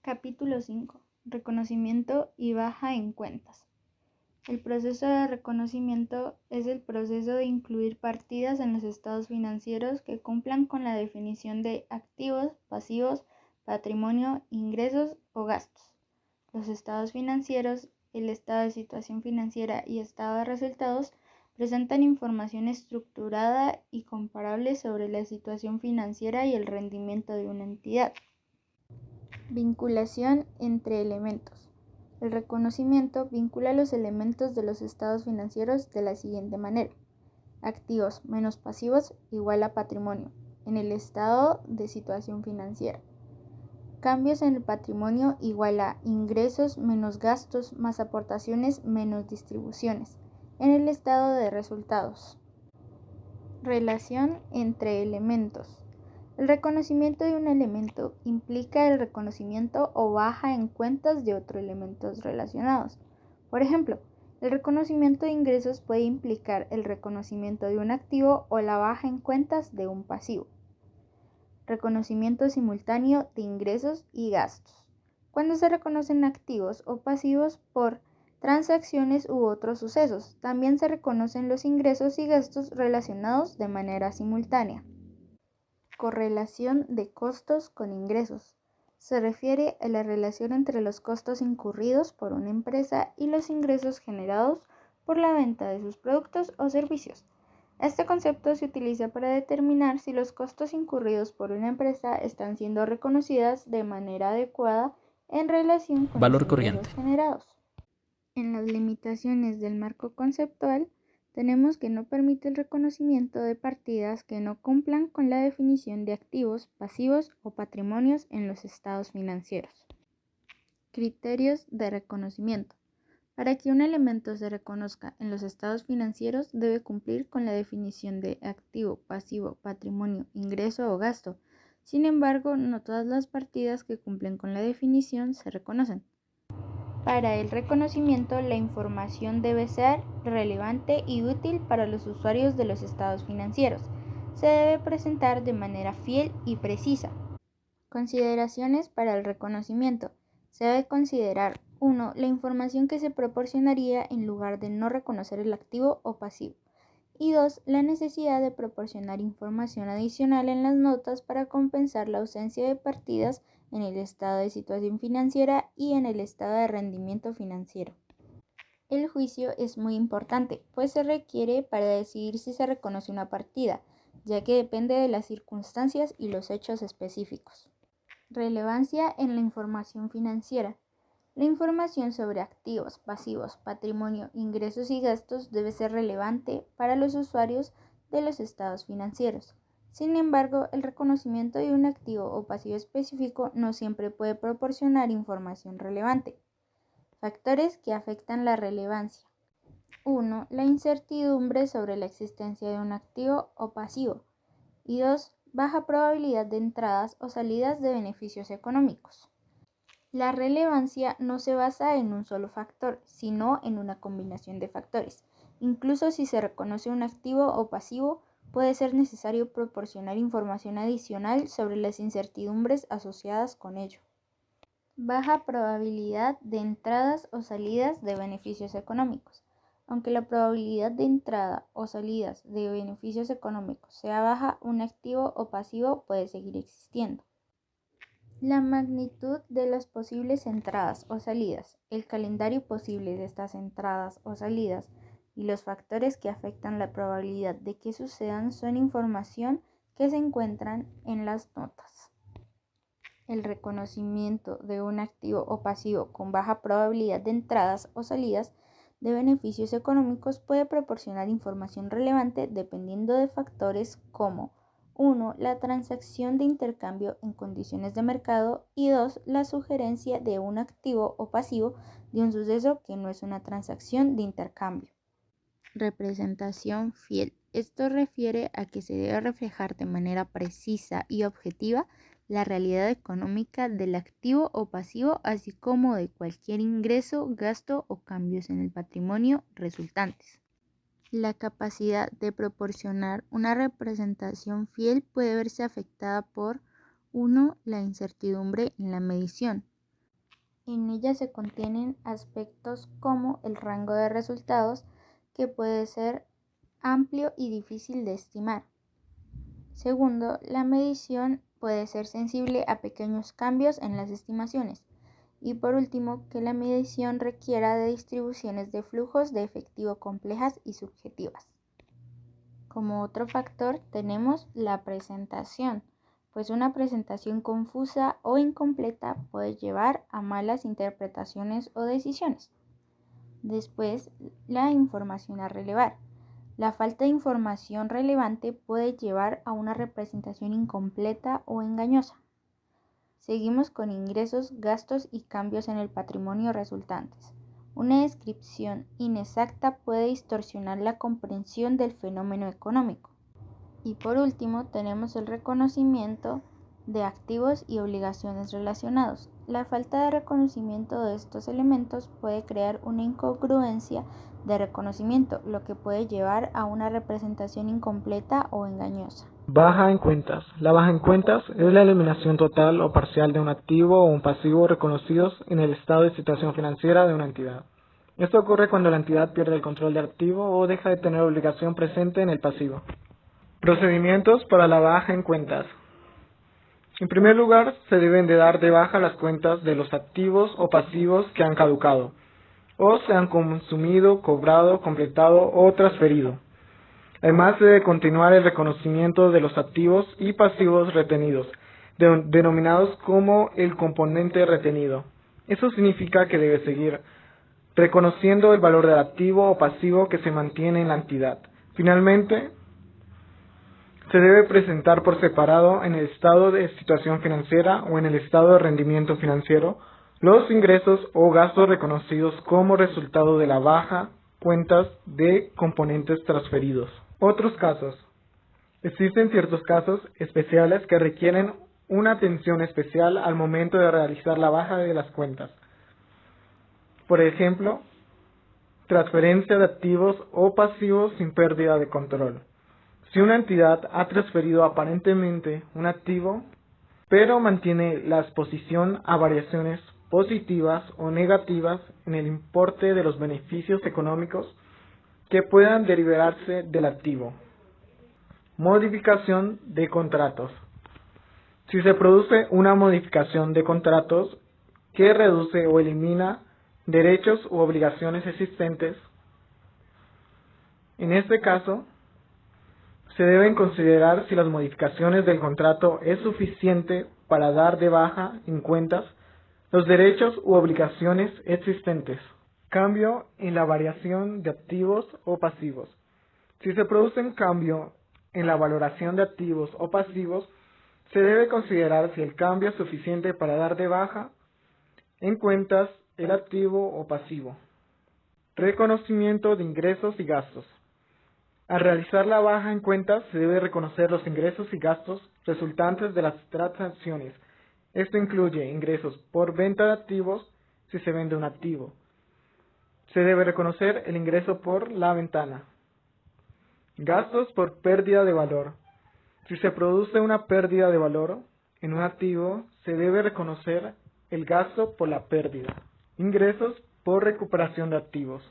Capítulo 5. Reconocimiento y baja en cuentas. El proceso de reconocimiento es el proceso de incluir partidas en los estados financieros que cumplan con la definición de activos, pasivos, patrimonio, ingresos o gastos. Los estados financieros, el estado de situación financiera y estado de resultados presentan información estructurada y comparable sobre la situación financiera y el rendimiento de una entidad. Vinculación entre elementos. El reconocimiento vincula los elementos de los estados financieros de la siguiente manera: activos menos pasivos igual a patrimonio en el estado de situación financiera. Cambios en el patrimonio igual a ingresos menos gastos más aportaciones menos distribuciones en el estado de resultados. Relación entre elementos. El reconocimiento de un elemento implica el reconocimiento o baja en cuentas de otros elementos relacionados. Por ejemplo, el reconocimiento de ingresos puede implicar el reconocimiento de un activo o la baja en cuentas de un pasivo. Reconocimiento simultáneo de ingresos y gastos. Cuando se reconocen activos o pasivos por transacciones u otros sucesos, también se reconocen los ingresos y gastos relacionados de manera simultánea. Correlación de costos con ingresos. Se refiere a la relación entre los costos incurridos por una empresa y los ingresos generados por la venta de sus productos o servicios. Este concepto se utiliza para determinar si los costos incurridos por una empresa están siendo reconocidas de manera adecuada en relación con Valor los ingresos corriente. generados. En las limitaciones del marco conceptual, tenemos que no permite el reconocimiento de partidas que no cumplan con la definición de activos, pasivos o patrimonios en los estados financieros. Criterios de reconocimiento. Para que un elemento se reconozca en los estados financieros, debe cumplir con la definición de activo, pasivo, patrimonio, ingreso o gasto. Sin embargo, no todas las partidas que cumplen con la definición se reconocen. Para el reconocimiento, la información debe ser relevante y útil para los usuarios de los estados financieros. Se debe presentar de manera fiel y precisa. Consideraciones para el reconocimiento. Se debe considerar 1. La información que se proporcionaría en lugar de no reconocer el activo o pasivo. Y 2. La necesidad de proporcionar información adicional en las notas para compensar la ausencia de partidas en el estado de situación financiera y en el estado de rendimiento financiero. El juicio es muy importante, pues se requiere para decidir si se reconoce una partida, ya que depende de las circunstancias y los hechos específicos. Relevancia en la información financiera. La información sobre activos, pasivos, patrimonio, ingresos y gastos debe ser relevante para los usuarios de los estados financieros. Sin embargo, el reconocimiento de un activo o pasivo específico no siempre puede proporcionar información relevante. Factores que afectan la relevancia. 1. La incertidumbre sobre la existencia de un activo o pasivo. Y 2. Baja probabilidad de entradas o salidas de beneficios económicos. La relevancia no se basa en un solo factor, sino en una combinación de factores. Incluso si se reconoce un activo o pasivo, puede ser necesario proporcionar información adicional sobre las incertidumbres asociadas con ello. Baja probabilidad de entradas o salidas de beneficios económicos. Aunque la probabilidad de entrada o salidas de beneficios económicos sea baja, un activo o pasivo puede seguir existiendo. La magnitud de las posibles entradas o salidas, el calendario posible de estas entradas o salidas y los factores que afectan la probabilidad de que sucedan son información que se encuentran en las notas. El reconocimiento de un activo o pasivo con baja probabilidad de entradas o salidas de beneficios económicos puede proporcionar información relevante dependiendo de factores como 1. La transacción de intercambio en condiciones de mercado y 2. La sugerencia de un activo o pasivo de un suceso que no es una transacción de intercambio. Representación fiel. Esto refiere a que se debe reflejar de manera precisa y objetiva la realidad económica del activo o pasivo, así como de cualquier ingreso, gasto o cambios en el patrimonio resultantes. La capacidad de proporcionar una representación fiel puede verse afectada por 1. La incertidumbre en la medición. En ella se contienen aspectos como el rango de resultados, que puede ser amplio y difícil de estimar. Segundo, la medición puede ser sensible a pequeños cambios en las estimaciones. Y por último, que la medición requiera de distribuciones de flujos de efectivo complejas y subjetivas. Como otro factor tenemos la presentación, pues una presentación confusa o incompleta puede llevar a malas interpretaciones o decisiones. Después, la información a relevar. La falta de información relevante puede llevar a una representación incompleta o engañosa. Seguimos con ingresos, gastos y cambios en el patrimonio resultantes. Una descripción inexacta puede distorsionar la comprensión del fenómeno económico. Y por último, tenemos el reconocimiento de activos y obligaciones relacionados. La falta de reconocimiento de estos elementos puede crear una incongruencia de reconocimiento, lo que puede llevar a una representación incompleta o engañosa. Baja en cuentas. La baja en cuentas es la eliminación total o parcial de un activo o un pasivo reconocidos en el estado de situación financiera de una entidad. Esto ocurre cuando la entidad pierde el control del activo o deja de tener obligación presente en el pasivo. Procedimientos para la baja en cuentas. En primer lugar, se deben de dar de baja las cuentas de los activos o pasivos que han caducado, o se han consumido, cobrado, completado o transferido. Además, se debe continuar el reconocimiento de los activos y pasivos retenidos, denominados como el componente retenido. Eso significa que debe seguir reconociendo el valor del activo o pasivo que se mantiene en la entidad. Finalmente, se debe presentar por separado en el estado de situación financiera o en el estado de rendimiento financiero los ingresos o gastos reconocidos como resultado de la baja cuentas de componentes transferidos. Otros casos. Existen ciertos casos especiales que requieren una atención especial al momento de realizar la baja de las cuentas. Por ejemplo, transferencia de activos o pasivos sin pérdida de control. Si una entidad ha transferido aparentemente un activo, pero mantiene la exposición a variaciones positivas o negativas en el importe de los beneficios económicos que puedan derivarse del activo. Modificación de contratos. Si se produce una modificación de contratos que reduce o elimina derechos u obligaciones existentes, en este caso, se deben considerar si las modificaciones del contrato es suficiente para dar de baja en cuentas los derechos u obligaciones existentes. Cambio en la variación de activos o pasivos. Si se produce un cambio en la valoración de activos o pasivos, se debe considerar si el cambio es suficiente para dar de baja en cuentas el activo o pasivo. Reconocimiento de ingresos y gastos. Al realizar la baja en cuentas, se debe reconocer los ingresos y gastos resultantes de las transacciones. Esto incluye ingresos por venta de activos si se vende un activo. Se debe reconocer el ingreso por la ventana. Gastos por pérdida de valor. Si se produce una pérdida de valor en un activo, se debe reconocer el gasto por la pérdida. Ingresos por recuperación de activos.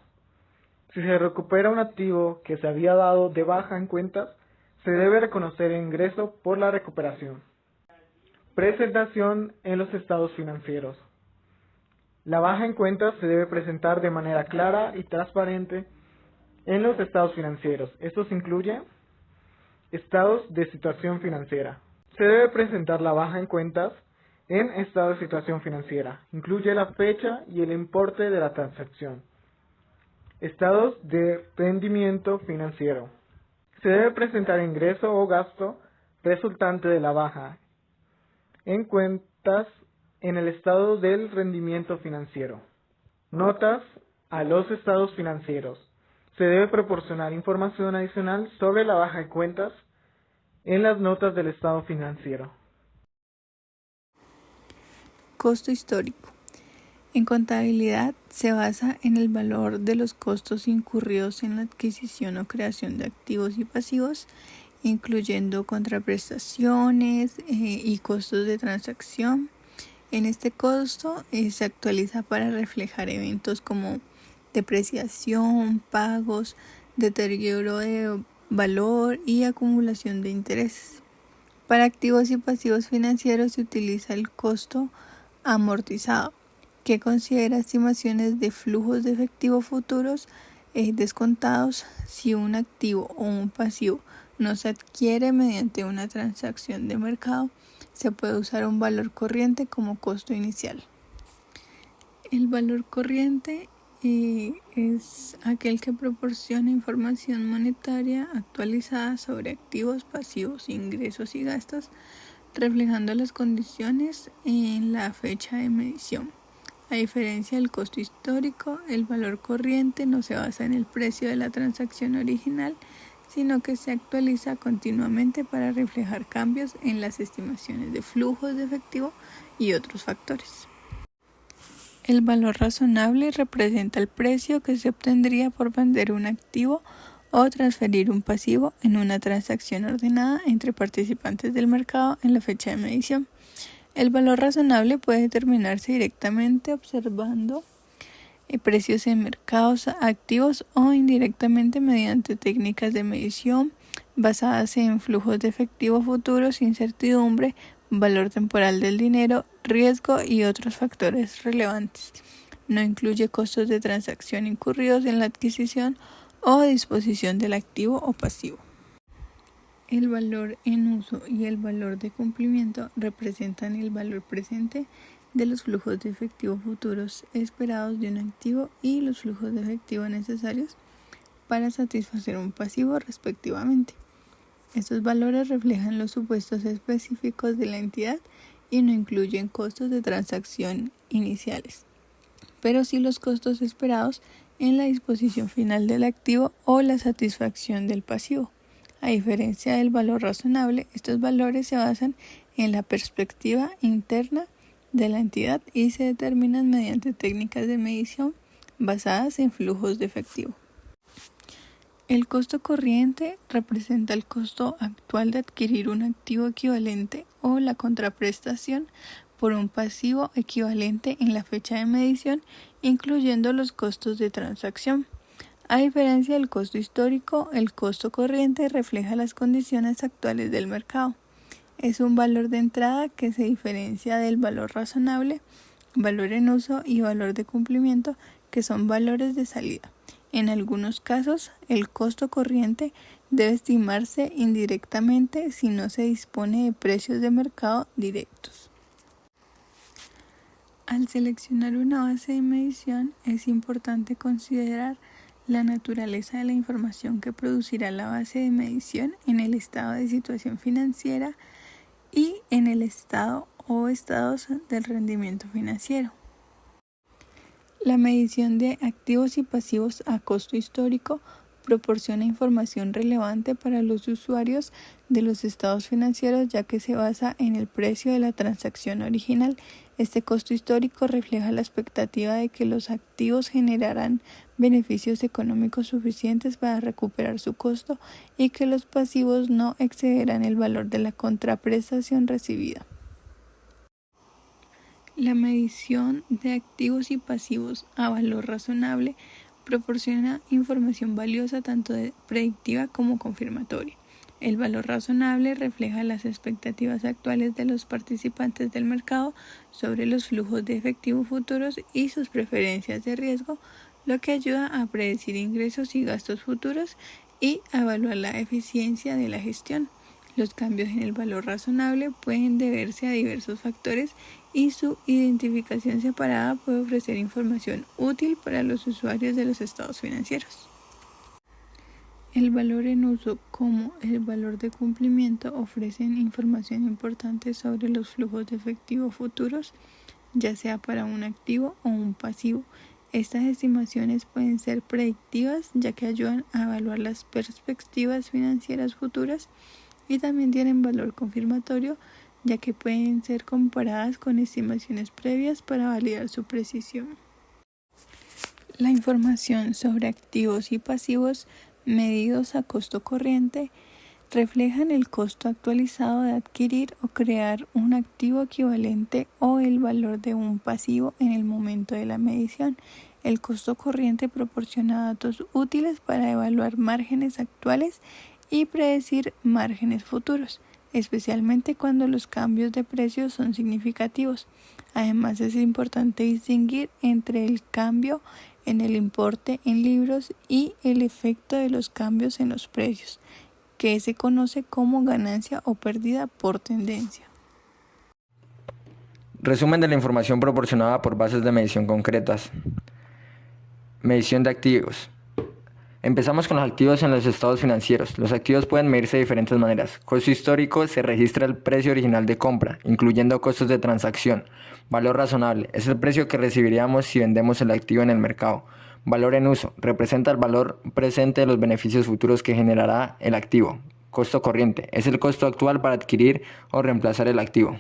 Si se recupera un activo que se había dado de baja en cuentas, se debe reconocer el ingreso por la recuperación. Presentación en los estados financieros. La baja en cuentas se debe presentar de manera clara y transparente en los estados financieros. Estos incluyen estados de situación financiera. Se debe presentar la baja en cuentas en estado de situación financiera. Incluye la fecha y el importe de la transacción. Estados de rendimiento financiero. Se debe presentar ingreso o gasto resultante de la baja en cuentas en el estado del rendimiento financiero. Notas a los estados financieros. Se debe proporcionar información adicional sobre la baja de cuentas en las notas del estado financiero. Costo histórico. En contabilidad se basa en el valor de los costos incurridos en la adquisición o creación de activos y pasivos, incluyendo contraprestaciones y costos de transacción, En este costo se actualiza para reflejar eventos como depreciación, pagos, deterioro de valor y acumulación de intereses. Para activos y pasivos financieros se utiliza el costo amortizado, que considera estimaciones de flujos de efectivo futuros descontados si un activo o un pasivo no se adquiere mediante una transacción de mercado. Se puede usar un valor corriente como costo inicial. El valor corriente es aquel que proporciona información monetaria actualizada sobre activos, pasivos, ingresos y gastos, reflejando las condiciones en la fecha de medición. A diferencia del costo histórico, el valor corriente no se basa en el precio de la transacción original, sino que se actualiza continuamente para reflejar cambios en las estimaciones de flujos de efectivo y otros factores. El valor razonable representa el precio que se obtendría por vender un activo o transferir un pasivo en una transacción ordenada entre participantes del mercado en la fecha de medición. El valor razonable puede determinarse directamente observando precios en mercados activos o indirectamente mediante técnicas de medición basadas en flujos de efectivo futuros, incertidumbre, valor temporal del dinero, riesgo y otros factores relevantes. No incluye costos de transacción incurridos en la adquisición o disposición del activo o pasivo. El valor en uso y el valor de cumplimiento representan el valor presente de los flujos de efectivo futuros esperados de un activo y los flujos de efectivo necesarios para satisfacer un pasivo respectivamente. Estos valores reflejan los supuestos específicos de la entidad y no incluyen costos de transacción iniciales, pero sí los costos esperados en la disposición final del activo o la satisfacción del pasivo. A diferencia del valor razonable, estos valores se basan en la perspectiva interna de la entidad y se determinan mediante técnicas de medición basadas en flujos de efectivo. El costo corriente representa el costo actual de adquirir un activo equivalente o la contraprestación por un pasivo equivalente en la fecha de medición, incluyendo los costos de transacción. A diferencia del costo histórico, el costo corriente refleja las condiciones actuales del mercado. Es un valor de entrada que se diferencia del valor razonable, valor en uso y valor de cumplimiento, que son valores de salida. En algunos casos, el costo corriente debe estimarse indirectamente si no se dispone de precios de mercado directos. Al seleccionar una base de medición, es importante considerar la naturaleza de la información que producirá la base de medición en el estado de situación financiera y en el estado o estados del rendimiento financiero. La medición de activos y pasivos a costo histórico proporciona información relevante para los usuarios de los estados financieros, ya que se basa en el precio de la transacción original. Este costo histórico refleja la expectativa de que los activos generarán beneficios económicos suficientes para recuperar su costo y que los pasivos no excederán el valor de la contraprestación recibida. La medición de activos y pasivos a valor razonable proporciona información valiosa tanto predictiva como confirmatoria. El valor razonable refleja las expectativas actuales de los participantes del mercado sobre los flujos de efectivo futuros y sus preferencias de riesgo, lo que ayuda a predecir ingresos y gastos futuros y a evaluar la eficiencia de la gestión. Los cambios en el valor razonable pueden deberse a diversos factores y su identificación separada puede ofrecer información útil para los usuarios de los estados financieros. El valor en uso como el valor de cumplimiento ofrecen información importante sobre los flujos de efectivo futuros, ya sea para un activo o un pasivo. Estas estimaciones pueden ser predictivas, ya que ayudan a evaluar las perspectivas financieras futuras, y también tienen valor confirmatorio, ya que pueden ser comparadas con estimaciones previas para validar su precisión. La información sobre activos y pasivos medidos a costo corriente reflejan el costo actualizado de adquirir o crear un activo equivalente o el valor de un pasivo en el momento de la medición. El costo corriente proporciona datos útiles para evaluar márgenes actuales y predecir márgenes futuros, especialmente cuando los cambios de precios son significativos. Además, es importante distinguir entre el cambio en el importe en libros y el efecto de los cambios en los precios, que se conoce como ganancia o pérdida por tendencia. Resumen de la información proporcionada por bases de medición concretas. Medición de activos. Empezamos con los activos en los estados financieros. Los activos pueden medirse de diferentes maneras. Costo histórico: se registra el precio original de compra, incluyendo costos de transacción. Valor razonable: es el precio que recibiríamos si vendemos el activo en el mercado. Valor en uso: representa el valor presente de los beneficios futuros que generará el activo. Costo corriente: es el costo actual para adquirir o reemplazar el activo.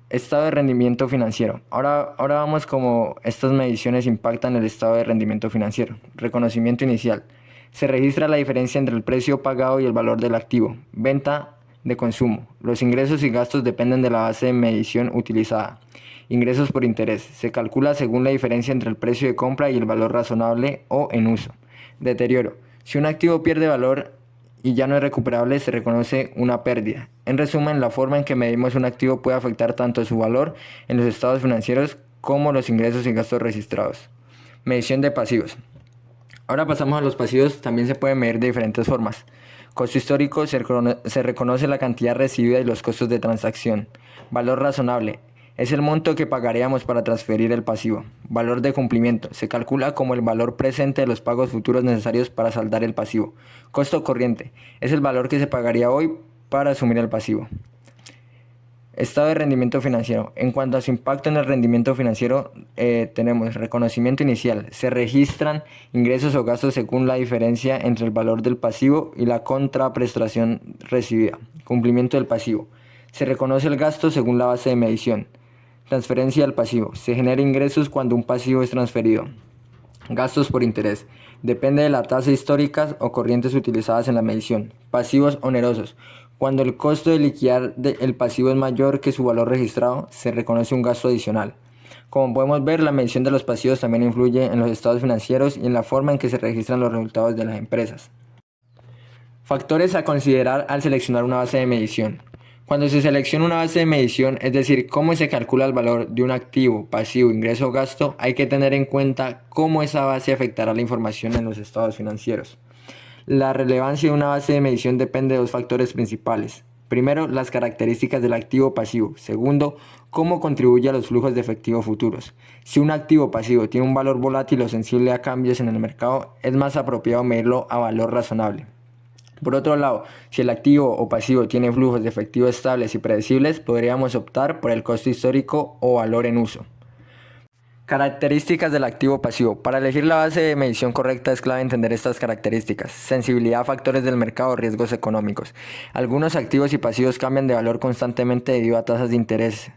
Estado de rendimiento financiero. Ahora vamos cómo estas mediciones impactan el estado de rendimiento financiero. Reconocimiento inicial: se registra la diferencia entre el precio pagado y el valor del activo. Venta de consumo: los ingresos y gastos dependen de la base de medición utilizada. Ingresos por interés: se calcula según la diferencia entre el precio de compra y el valor razonable o en uso. Deterioro: si un activo pierde valor y ya no es recuperable, se reconoce una pérdida. En resumen, la forma en que medimos un activo puede afectar tanto su valor en los estados financieros como los ingresos y gastos registrados. Medición de pasivos. Ahora pasamos a los pasivos. También se pueden medir de diferentes formas. Costo histórico: se reconoce la cantidad recibida y los costos de transacción. Valor razonable: es el monto que pagaríamos para transferir el pasivo. Valor de cumplimiento: se calcula como el valor presente de los pagos futuros necesarios para saldar el pasivo. Costo corriente: es el valor que se pagaría hoy para asumir el pasivo. Estado de rendimiento financiero. En cuanto a su impacto en el rendimiento financiero, tenemos reconocimiento inicial: se registran ingresos o gastos según la diferencia entre el valor del pasivo y la contraprestación recibida. Cumplimiento del pasivo: se reconoce el gasto según la base de medición. Transferencia del pasivo: se genera ingresos cuando un pasivo es transferido. Gastos por interés: depende de la tasa histórica o corrientes utilizadas en la medición. Pasivos onerosos: cuando el costo de liquidar el pasivo es mayor que su valor registrado, se reconoce un gasto adicional. Como podemos ver, la medición de los pasivos también influye en los estados financieros y en la forma en que se registran los resultados de las empresas. Factores a considerar al seleccionar una base de medición. Cuando se selecciona una base de medición, es decir, cómo se calcula el valor de un activo, pasivo, ingreso o gasto, hay que tener en cuenta cómo esa base afectará la información en los estados financieros. La relevancia de una base de medición depende de dos factores principales. Primero, las características del activo pasivo. Segundo, cómo contribuye a los flujos de efectivo futuros. Si un activo pasivo tiene un valor volátil o sensible a cambios en el mercado, es más apropiado medirlo a valor razonable. Por otro lado, si el activo o pasivo tiene flujos de efectivo estables y predecibles, podríamos optar por el costo histórico o valor en uso. Características del activo pasivo. Para elegir la base de medición correcta es clave entender estas características. Sensibilidad a factores del mercado o riesgos económicos. Algunos activos y pasivos cambian de valor constantemente debido a tasas de interés,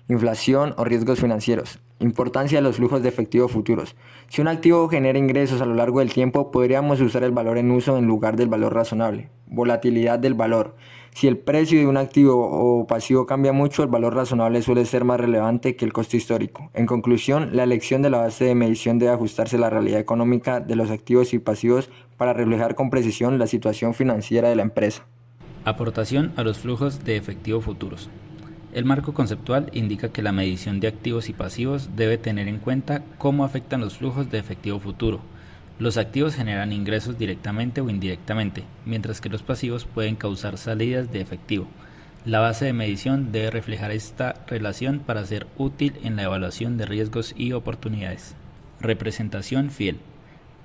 inflación o riesgos financieros. Importancia de los flujos de efectivo futuros. Si un activo genera ingresos a lo largo del tiempo, podríamos usar el valor en uso en lugar del valor razonable. Volatilidad del valor. Si el precio de un activo o pasivo cambia mucho, el valor razonable suele ser más relevante que el costo histórico. En conclusión, la elección de la base de medición debe ajustarse a la realidad económica de los activos y pasivos para reflejar con precisión la situación financiera de la empresa. Aportación a los flujos de efectivo futuros. El marco conceptual indica que la medición de activos y pasivos debe tener en cuenta cómo afectan los flujos de efectivo futuro. Los activos generan ingresos directamente o indirectamente, mientras que los pasivos pueden causar salidas de efectivo. La base de medición debe reflejar esta relación para ser útil en la evaluación de riesgos y oportunidades. Representación fiel.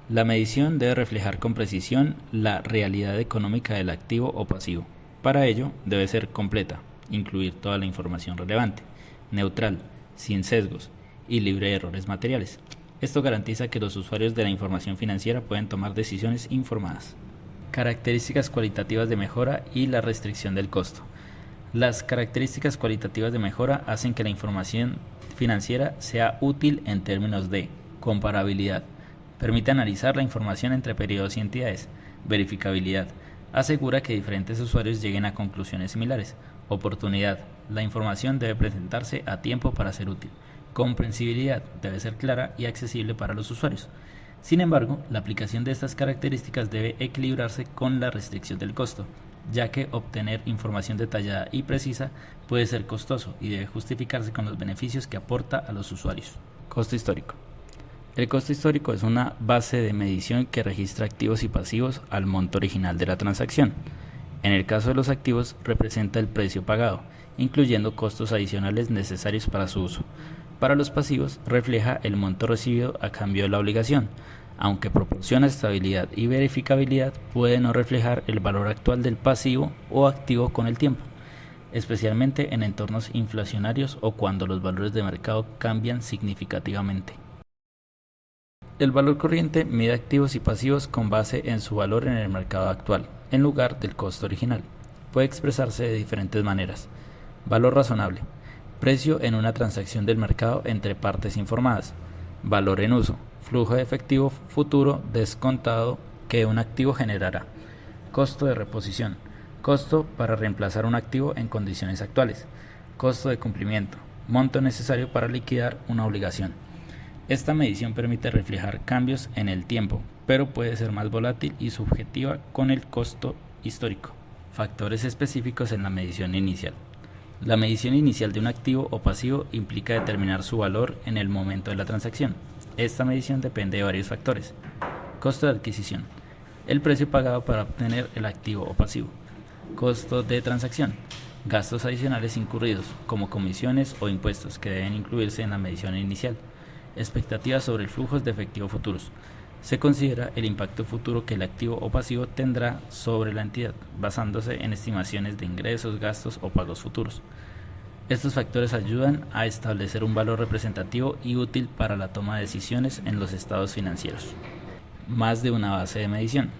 La medición debe reflejar con precisión la realidad económica del activo o pasivo. Para ello, debe ser completa, incluir toda la información relevante, neutral, sin sesgos y libre de errores materiales. Esto garantiza que los usuarios de la información financiera pueden tomar decisiones informadas. Características cualitativas de mejora y la restricción del costo. Las características cualitativas de mejora hacen que la información financiera sea útil en términos de comparabilidad, permite analizar la información entre periodos y entidades, verificabilidad, Asegura que diferentes usuarios lleguen a conclusiones similares. Oportunidad. La información debe presentarse a tiempo para ser útil. Comprensibilidad. Debe ser clara y accesible para los usuarios. Sin embargo, la aplicación de estas características debe equilibrarse con la restricción del costo, ya que obtener información detallada y precisa puede ser costoso y debe justificarse con los beneficios que aporta a los usuarios. Costo histórico. El costo histórico es una base de medición que registra activos y pasivos al monto original de la transacción. En el caso de los activos, representa el precio pagado, incluyendo costos adicionales necesarios para su uso. Para los pasivos, refleja el monto recibido a cambio de la obligación. Aunque proporciona estabilidad y verificabilidad, puede no reflejar el valor actual del pasivo o activo con el tiempo, especialmente en entornos inflacionarios o cuando los valores de mercado cambian significativamente. El valor corriente mide activos y pasivos con base en su valor en el mercado actual, en lugar del costo original. Puede expresarse de diferentes maneras. Valor razonable. Precio en una transacción del mercado entre partes informadas. Valor en uso. Flujo de efectivo futuro descontado que un activo generará. Costo de reposición. Costo para reemplazar un activo en condiciones actuales. Costo de cumplimiento. Monto necesario para liquidar una obligación. Esta medición permite reflejar cambios en el tiempo, pero puede ser más volátil y subjetiva con el costo histórico. Factores específicos en la medición inicial. La medición inicial de un activo o pasivo implica determinar su valor en el momento de la transacción. Esta medición depende de varios factores. Costo de adquisición. El precio pagado para obtener el activo o pasivo. Costo de transacción. Gastos adicionales incurridos, como comisiones o impuestos, que deben incluirse en la medición inicial. Expectativas sobre el flujo de efectivo futuros. Se considera el impacto futuro que el activo o pasivo tendrá sobre la entidad, basándose en estimaciones de ingresos, gastos o pagos futuros. Estos factores ayudan a establecer un valor representativo y útil para la toma de decisiones en los estados financieros. Más de una base de medición.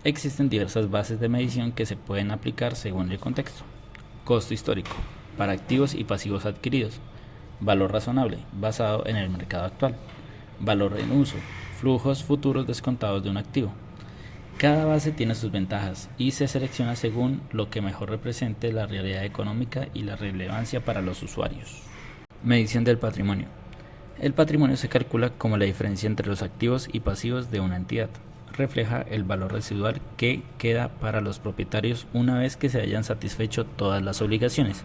Existen diversas bases de medición que se pueden aplicar según el contexto. Costo histórico, para activos y pasivos adquiridos. Valor razonable, basado en el mercado actual. Valor en uso, flujos futuros descontados de un activo. Cada base tiene sus ventajas y se selecciona según lo que mejor represente la realidad económica y la relevancia para los usuarios. Medición del patrimonio. El patrimonio se calcula como la diferencia entre los activos y pasivos de una entidad. Refleja el valor residual que queda para los propietarios una vez que se hayan satisfecho todas las obligaciones.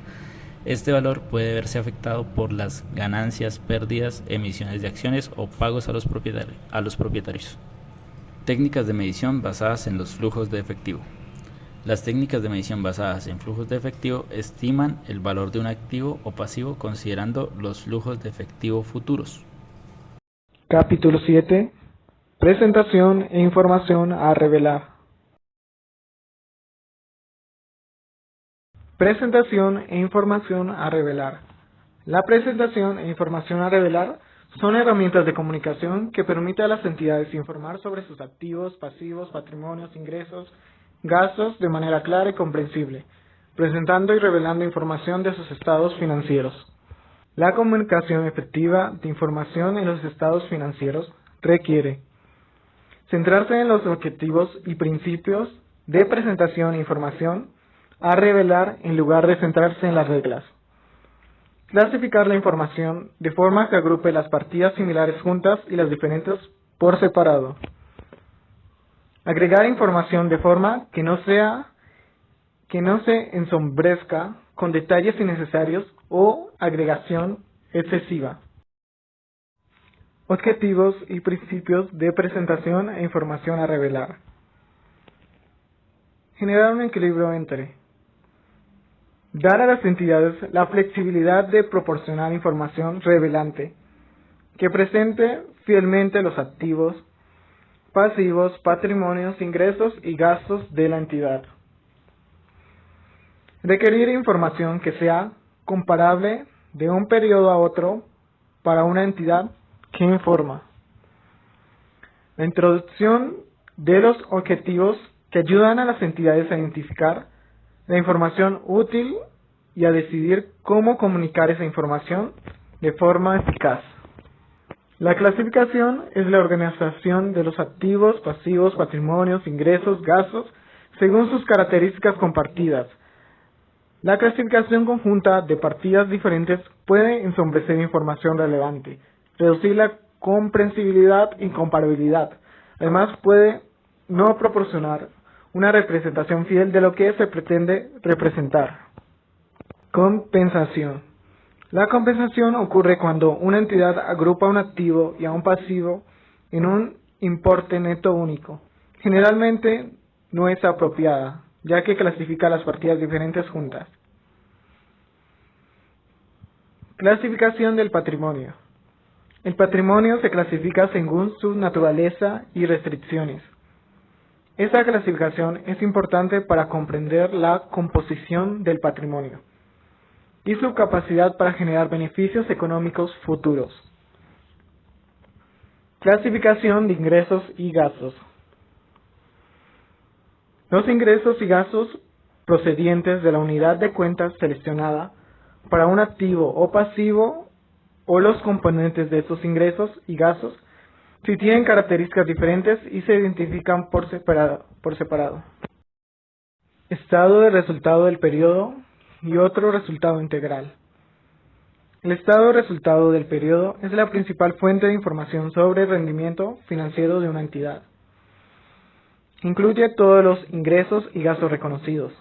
Este valor puede verse afectado por las ganancias, pérdidas, emisiones de acciones o pagos a los propietarios. Técnicas de medición basadas en los flujos de efectivo. Las técnicas de medición basadas en flujos de efectivo estiman el valor de un activo o pasivo considerando los flujos de efectivo futuros. Capítulo 7. Presentación e información a revelar. Presentación e información a revelar. La presentación e información a revelar son herramientas de comunicación que permiten a las entidades informar sobre sus activos, pasivos, patrimonios, ingresos, gastos de manera clara y comprensible, presentando y revelando información de sus estados financieros. La comunicación efectiva de información en los estados financieros requiere centrarse en los objetivos y principios de presentación e información a revelar en lugar de centrarse en las reglas. Clasificar la información de forma que agrupe las partidas similares juntas y las diferentes por separado. Agregar información de forma que no se ensombrezca con detalles innecesarios o agregación excesiva. Objetivos y principios de presentación e información a revelar. Generar un equilibrio entre dar a las entidades la flexibilidad de proporcionar información revelante que presente fielmente los activos, pasivos, patrimonios, ingresos y gastos de la entidad. Requerir información que sea comparable de un periodo a otro para una entidad que informa. La introducción de los objetivos que ayudan a las entidades a identificar la información útil y a decidir cómo comunicar esa información de forma eficaz. La clasificación es la organización de los activos, pasivos, patrimonios, ingresos, gastos, según sus características compartidas. La clasificación conjunta de partidas diferentes puede ensombrecer información relevante, reducir la comprensibilidad y comparabilidad. Además, puede no proporcionar una representación fiel de lo que se pretende representar. Compensación. La compensación ocurre cuando una entidad agrupa un activo y a un pasivo en un importe neto único. Generalmente no es apropiada, ya que clasifica las partidas diferentes juntas. Clasificación del patrimonio. El patrimonio se clasifica según su naturaleza y restricciones. Esta clasificación es importante para comprender la composición del patrimonio y su capacidad para generar beneficios económicos futuros. Clasificación de ingresos y gastos. Los ingresos y gastos procedientes de la unidad de cuentas seleccionada para un activo o pasivo o los componentes de estos ingresos y gastos si tienen características diferentes y se identifican por separado. Estado de resultado del periodo y otro resultado integral. El estado de resultado del periodo es la principal fuente de información sobre el rendimiento financiero de una entidad. Incluye todos los ingresos y gastos reconocidos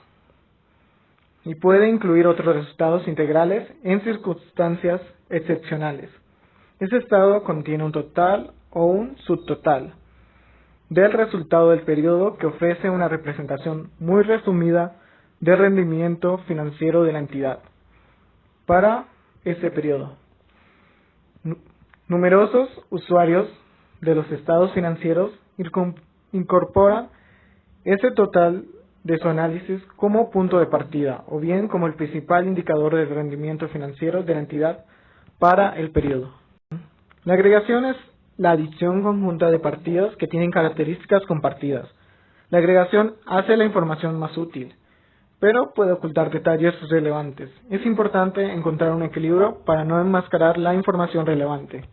y puede incluir otros resultados integrales en circunstancias excepcionales. Ese estado contiene un total o un subtotal del resultado del periodo que ofrece una representación muy resumida del rendimiento financiero de la entidad para ese periodo. Numerosos usuarios de los estados financieros incorporan ese total de su análisis como punto de partida o bien como el principal indicador del rendimiento financiero de la entidad para el periodo. La agregación es la adición conjunta de partidas que tienen características compartidas. La agregación hace la información más útil, pero puede ocultar detalles relevantes. Es importante encontrar un equilibrio para no enmascarar la información relevante.